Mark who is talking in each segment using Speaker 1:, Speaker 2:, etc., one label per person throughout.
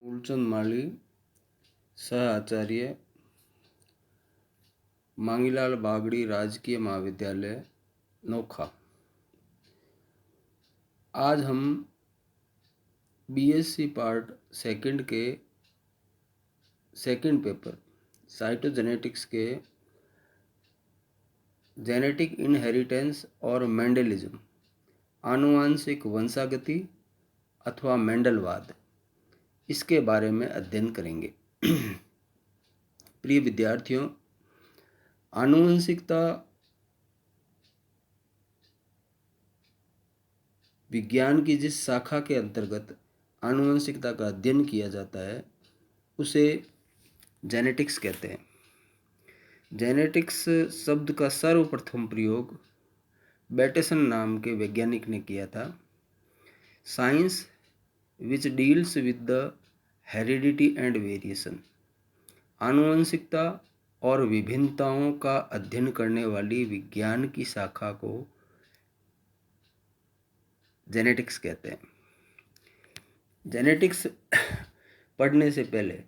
Speaker 1: फूलचंद माली, सह आचार्य, मांगीलाल बागड़ी राजकीय महाविद्यालय नोखा। आज हम बीएससी पार्ट सेकंड के सेकंड पेपर साइटोजेनेटिक्स के जेनेटिक इनहेरिटेंस और मेंडलिज्म, आनुवांशिक वंशागति अथवा मेंडलवाद, इसके बारे में अध्ययन करेंगे। प्रिय विद्यार्थियों, आनुवंशिकता विज्ञान की जिस शाखा के अंतर्गत आनुवंशिकता का अध्ययन किया जाता है उसे जेनेटिक्स कहते हैं। जेनेटिक्स शब्द का सर्वप्रथम प्रयोग बैटेसन नाम के वैज्ञानिक ने किया था। Science which deals with the heredity and variation, आनुवंशिकता और विभिन्नताओं का अध्ययन करने वाली विज्ञान की शाखा को जेनेटिक्स कहते हैं। जेनेटिक्स पढ़ने से पहले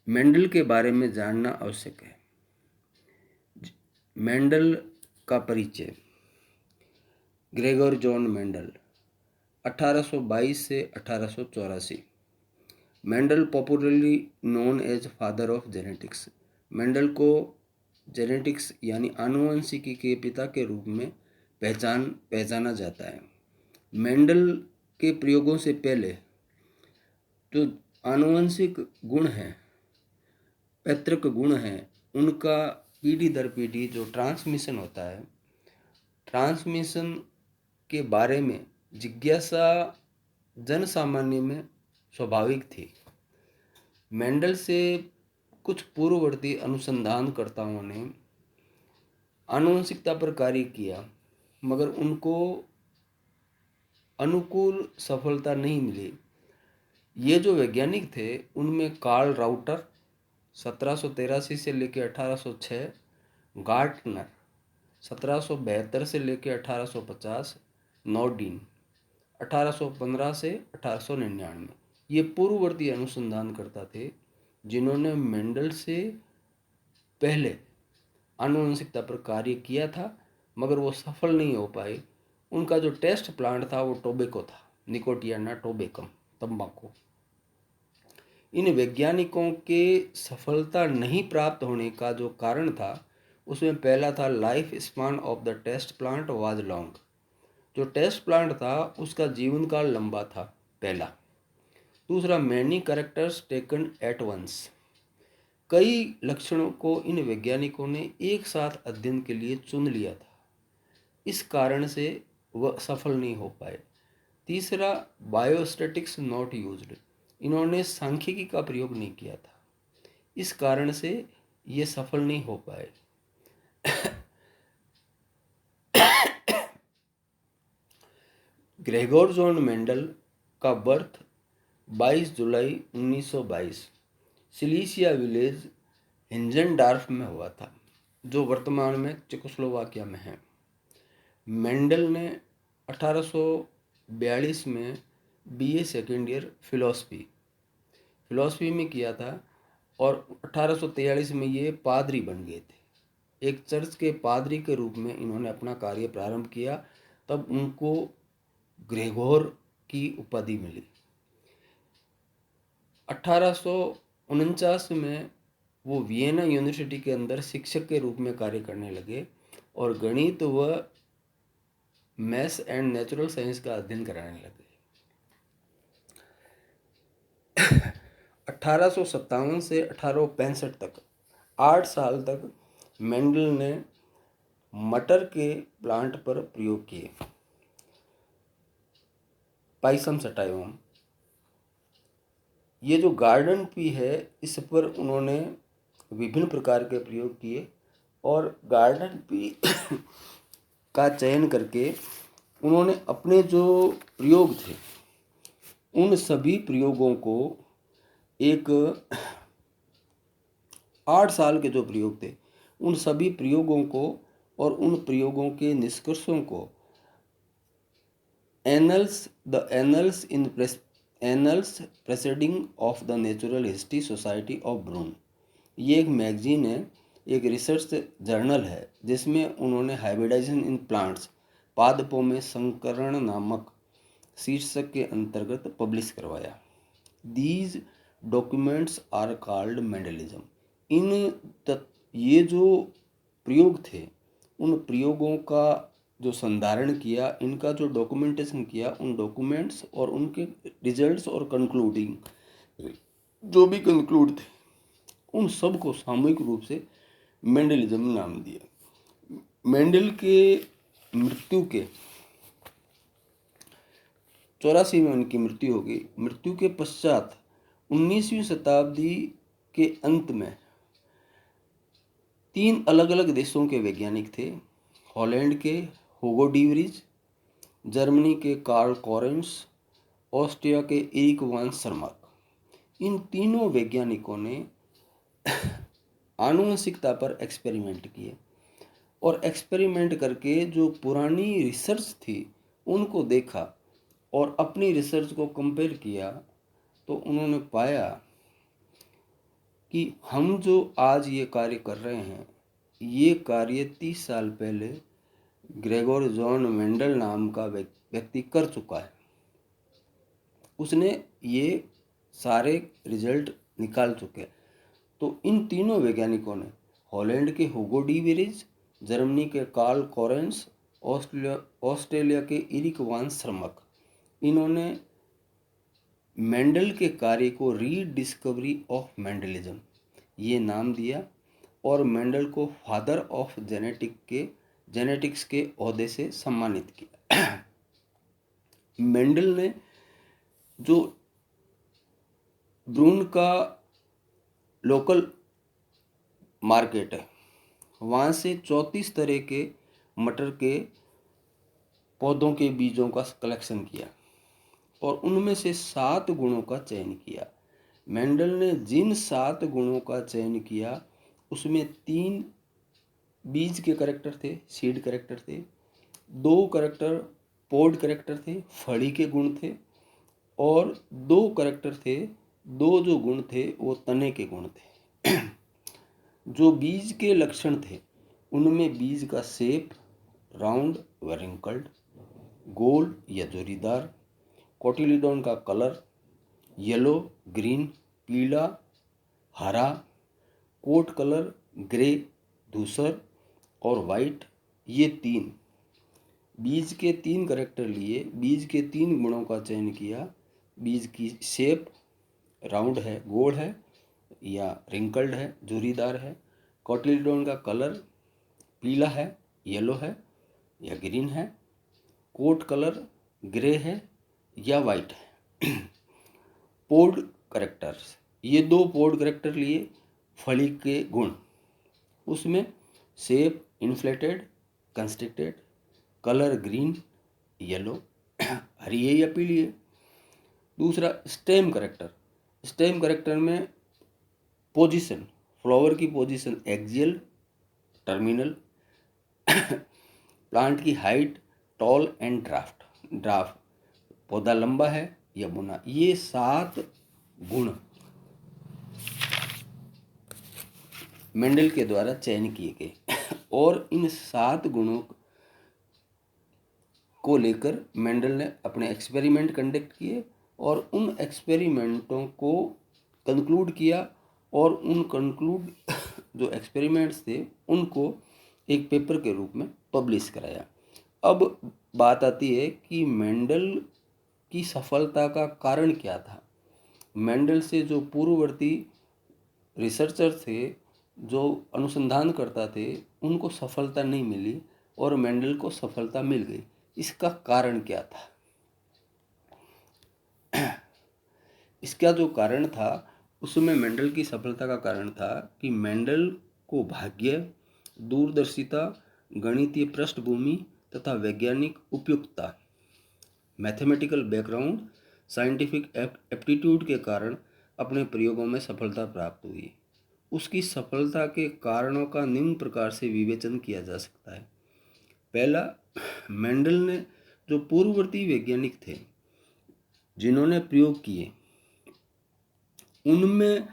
Speaker 1: मेंडल के बारे में जानना आवश्यक है। मेंडल का परिचय। ग्रेगोर जॉन मेंडल 1822 से 1884। Mendel popularly known as father of genetics. Mendel को जेनेटिक्स यानी आनुवंशिकी के पिता के रूप में पहचाना जाता है। मेंडल के प्रयोगों से पहले जो आनुवंशिक गुण हैं, पैतृक गुण हैं, उनका पीढ़ी दर पीढ़ी जो ट्रांसमिशन होता है, ट्रांसमिशन के बारे में जिज्ञासा जन सामान्य में स्वाभाविक थी। मेंडल से कुछ पूर्ववर्ती अनुसंधानकर्ताओं ने आनुवंशिकता पर कार्य किया, मगर उनको अनुकूल सफलता नहीं मिली। ये जो वैज्ञानिक थे उनमें कार्ल राउटर 1783 से लेकर 1806, गार्टनर 1772 से लेकर 1850, नॉर्डिन 1815 से 1899, ये पूर्ववर्ती अनुसंधानकर्ता थे जिन्होंने मेंडल से पहले आनुवंशिकता पर कार्य किया था, मगर वो सफल नहीं हो पाए। उनका जो टेस्ट प्लांट था वो टोबैको था, निकोटियाना टोबैकम, तंबाकू। इन वैज्ञानिकों के सफलता नहीं प्राप्त होने का जो कारण था उसमें पहला था life span of the test plant was long. जो टेस्ट प्लांट था उसका जीवन काल लंबा था, पहला। दूसरा, many characters taken at once. कई लक्षणों को इन वैज्ञानिकों ने एक साथ अध्ययन के लिए चुन लिया था, इस कारण से वह सफल नहीं हो पाए। तीसरा, बायोस्टैटिक्स नॉट यूज्ड। इन्होंने सांख्यिकी का प्रयोग नहीं किया था, इस कारण से ये सफल नहीं हो पाए। ग्रेगोर जॉन मेंडल का बर्थ 22 जुलाई 1922 सिलीसिया विलेज हिंजनडार्फ में हुआ था, जो वर्तमान में चेकोस्लोवाकिया में है। मेंडल ने 1842 में बीए सेकेंड ईयर फिलॉसफी में किया था और 1843 में ये पादरी बन गए थे। एक चर्च के पादरी के रूप में इन्होंने अपना कार्य प्रारंभ किया, तब उनको ग्रेगोर की उपाधि मिली। 1849 में वो वियना यूनिवर्सिटी के अंदर शिक्षक के रूप में कार्य करने लगे और गणित व मैथ्स एंड नेचुरल साइंस का अध्ययन कराने लगे। 1857 से 1865 तक 8 साल तक मेंडल ने मटर के प्लांट पर प्रयोग किए। पाइसम सटाइवम, ये जो गार्डन पी है इस पर उन्होंने विभिन्न प्रकार के प्रयोग किए और गार्डन पी का चयन करके उन्होंने अपने जो प्रयोग थे उन सभी प्रयोगों को, एक 8 साल के जो प्रयोग थे उन सभी प्रयोगों को और उन प्रयोगों के निष्कर्षों को the annals in annals proceedings of the natural history society of Brunn. ये एक मैगजीन है, एक रिसर्च जर्नल है, जिसमें उन्होंने हाइब्रिडाइजेशन इन प्लांट्स, पादपों में संकरण नामक शीर्षक के अंतर्गत पब्लिश करवाया। These documents are called Mendelism. ये जो प्रयोग थे, उन प्रयोगों का जो संधारण किया, इनका जो डॉक्यूमेंटेशन किया, उन डॉक्यूमेंट्स और उनके रिजल्ट्स और कंक्लूडिंग जो भी कंक्लूड थे, उन सब को सामूहिक रूप से मेंडलिज्म नाम दिया। मेंडल के मृत्यु के 84 में उनकी मृत्यु हो गई। मृत्यु के पश्चात 19वीं शताब्दी के अंत में 3 अलग अलग देशों के वैज्ञानिक थे। हॉलैंड के हुगो डी व्रीज, जर्मनी के कार्ल कोरेंस, ऑस्ट्रिया के एरिक वान सर्माक। इन तीनों वैज्ञानिकों ने आनुवंशिकता पर एक्सपेरिमेंट किए और एक्सपेरिमेंट करके जो पुरानी रिसर्च थी उनको देखा और अपनी रिसर्च को कंपेयर किया, तो उन्होंने पाया कि हम जो आज ये कार्य कर रहे हैं, ये कार्य 30 साल पहले ग्रेगोर जॉन मेंडल नाम का व्यक्ति कर चुका है। उसने ये सारे रिजल्ट निकाल चुके। तो इन तीनों वैज्ञानिकों ने, हॉलैंड के हुगो डी वेरिज, जर्मनी के कार्ल कोरेंस, ऑस्ट्रेलिया के एरिक वान सर्मक, इन्होंने मेंडल के कार्य को रीडिस्कवरी ऑफ मेंडलिज्म ये नाम दिया और मेंडल को फादर ऑफ जेनेटिक्स के ओहदे से सम्मानित किया। मेंडल ने जो ब्रून का लोकल मार्केट है, वहाँ से 34 तरह के मटर के पौधों के बीजों का कलेक्शन किया और उनमें से 7 गुणों का चयन किया। मेंडल ने जिन 7 गुणों का चयन किया, उसमें 3 बीज के करैक्टर थे, सीड करैक्टर थे, 2 करैक्टर पोड करैक्टर थे, फली के गुण थे, और 2 करैक्टर थे, 2 जो गुण थे वो तने के गुण थे। जो बीज के लक्षण थे, उनमें बीज का शेप राउंड व रिंकल्ड, गोल या जोरीदार, कोटिलीडोन का कलर येलो, ग्रीन, पीला, हरा, कोट कलर ग्रे, धूसर और वाइट, ये 3 बीज के 3 करैक्टर लिए, बीज के 3 गुणों का चयन किया। बीज की शेप राउंड है, गोल है या रिंकल्ड है, झुर्रीदार है। कोटिलीडोन का कलर पीला है, येलो है या ग्रीन है। कोट कलर ग्रे है या वाइट है। पोड करैक्टर्स, ये 2 पोड करैक्टर लिए। फली के गुण, उसमें shape inflated, constricted, colour green, yellow, हरी है या पीली है। दूसरा स्टेम करैक्टर, स्टेम करैक्टर में पोजीशन, फ्लावर की पोजीशन एक्सियल, टर्मिनल, प्लांट की हाइट टॉल एंड ड्राफ्ट, पौधा लंबा है या बुना। ये 7 गुण मेंडल के द्वारा चयन किए गए और इन 7 गुणों को लेकर मेंडल ने अपने एक्सपेरिमेंट कंडक्ट किए और उन एक्सपेरिमेंटों को कंक्लूड किया और उन कंक्लूड जो एक्सपेरिमेंट्स थे उनको एक पेपर के रूप में पब्लिश कराया। अब बात आती है कि मेंडल की सफलता का कारण क्या था। मेंडल से जो पूर्ववर्ती रिसर्चर थे, जो अनुसंधान करता थे, उनको सफलता नहीं मिली और मेंडल को सफलता मिल गई। इसका कारण क्या था? इसका जो कारण था, उसमें मेंडल की सफलता का कारण था कि मेंडल को भाग्य, दूरदर्शिता, गणितीय पृष्ठभूमि तथा वैज्ञानिक उपयुक्तता, मैथमेटिकल बैकग्राउंड, साइंटिफिक एप्टीट्यूड के कारण अपने प्रयोगों में सफलता प्राप्त हुई। उसकी सफलता के कारणों का निम्न प्रकार से विवेचन किया जा सकता है। पहला, मेंडल ने जो पूर्ववर्ती वैज्ञानिक थे जिन्होंने प्रयोग किए उनमें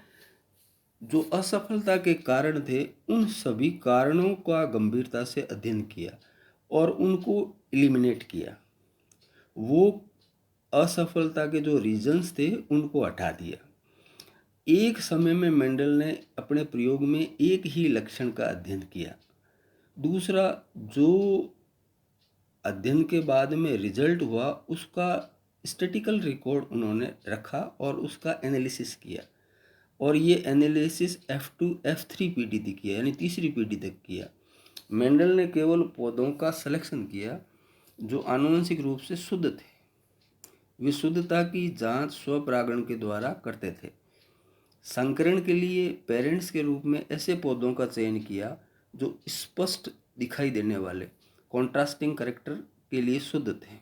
Speaker 1: जो असफलता के कारण थे उन सभी कारणों का गंभीरता से अध्ययन किया और उनको एलिमिनेट किया। वो असफलता के जो रीजंस थे उनको हटा दिया। एक समय में मेंडल ने अपने प्रयोग में एक ही लक्षण का अध्ययन किया। दूसरा, जो अध्ययन के बाद में रिजल्ट हुआ उसका स्टैटिकल रिकॉर्ड उन्होंने रखा और उसका एनालिसिस किया, और ये एनालिसिस F2 F3 पीढ़ी तक किया, यानी तीसरी पीढ़ी तक किया। मेंडल ने केवल पौधों का सिलेक्शन किया जो आनुवंशिक रूप से शुद्ध थे। वे शुद्धता की जांच स्वपरागण के द्वारा करते थे। संकरण के लिए पेरेंट्स के रूप में ऐसे पौधों का चयन किया जो स्पष्ट दिखाई देने वाले कॉन्ट्रास्टिंग कैरेक्टर के लिए शुद्ध थे।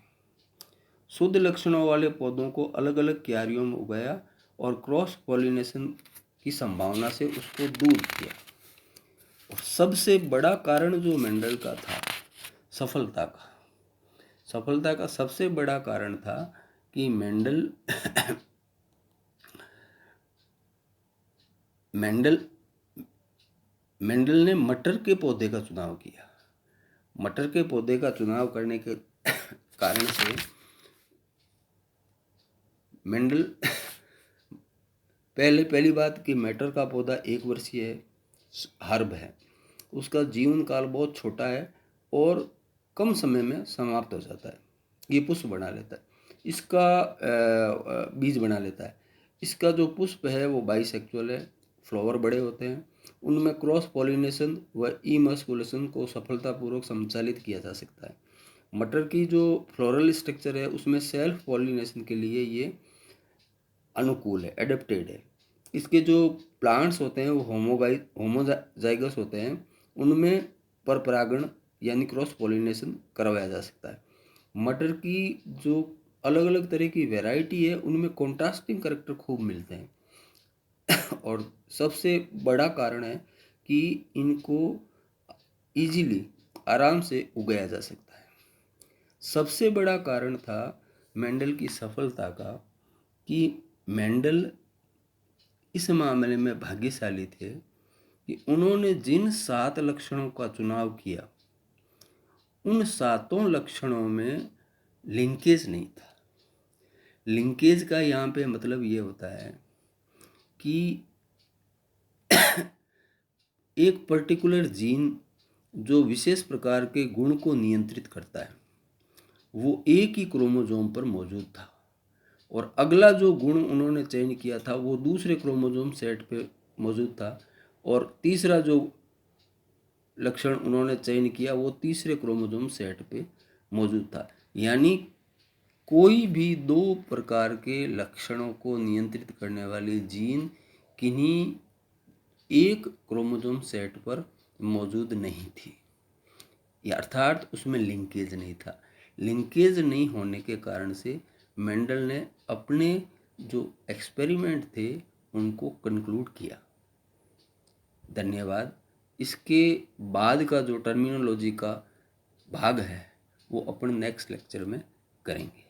Speaker 1: शुद्ध लक्षणों वाले पौधों को अलग अलग क्यारियों में उगाया और क्रॉस पॉलिनेशन की संभावना से उसको दूर किया। और सबसे बड़ा कारण जो मेंडल का था सफलता का सबसे बड़ा कारण था कि मेंडल ने मटर के पौधे का चुनाव किया। मटर के पौधे का चुनाव करने के कारण से मेंडल पहली बात कि मटर का पौधा 1 वर्षीय है, हर्ब है, उसका जीवन काल बहुत छोटा है और कम समय में समाप्त हो जाता है। ये पुष्प बना लेता है, इसका बीज बना लेता है। इसका जो पुष्प है वो बाइसेक्सुअल है, फ्लावर बड़े होते हैं, उनमें क्रॉस पॉलिनेशन व इमस्कुलेशन को सफलतापूर्वक संचालित किया जा सकता है। मटर की जो फ्लोरल स्ट्रक्चर है उसमें सेल्फ पॉलिनेशन के लिए ये अनुकूल है, एडेप्टेड है। इसके जो प्लांट्स होते हैं वो होमोजाइगस होते हैं, उनमें परपरागण यानी क्रॉस पॉलिनेशन करवाया जा सकता है। मटर की जो अलग अलग तरह की वैरायटी है उनमें कॉन्ट्रास्टिंग कैरेक्टर खूब मिलते हैं। और सबसे बड़ा कारण है कि इनको इजीली आराम से उगाया जा सकता है। सबसे बड़ा कारण था मेंडल की सफलता का कि मेंडल इस मामले में भाग्यशाली थे कि उन्होंने जिन 7 लक्षणों का चुनाव किया उन 7 लक्षणों में लिंकेज नहीं था। लिंकेज का यहाँ पे मतलब ये होता है कि एक पर्टिकुलर जीन जो विशेष प्रकार के गुण को नियंत्रित करता है वो एक ही क्रोमोसोम पर मौजूद था, और अगला जो गुण उन्होंने चयन किया था वो दूसरे क्रोमोसोम सेट पे मौजूद था, और तीसरा जो लक्षण उन्होंने चयन किया वो तीसरे क्रोमोसोम सेट पे मौजूद था। यानी कोई भी 2 प्रकार के लक्षणों को नियंत्रित करने वाली जीन किन्हीं एक क्रोमोसोम सेट पर मौजूद नहीं थी, अर्थात उसमें लिंकेज नहीं था। लिंकेज नहीं होने के कारण से मेंडल ने अपने जो एक्सपेरिमेंट थे उनको कंक्लूड किया। धन्यवाद। इसके बाद का जो टर्मिनोलॉजी का भाग है वो अपन नेक्स्ट लेक्चर में करेंगे।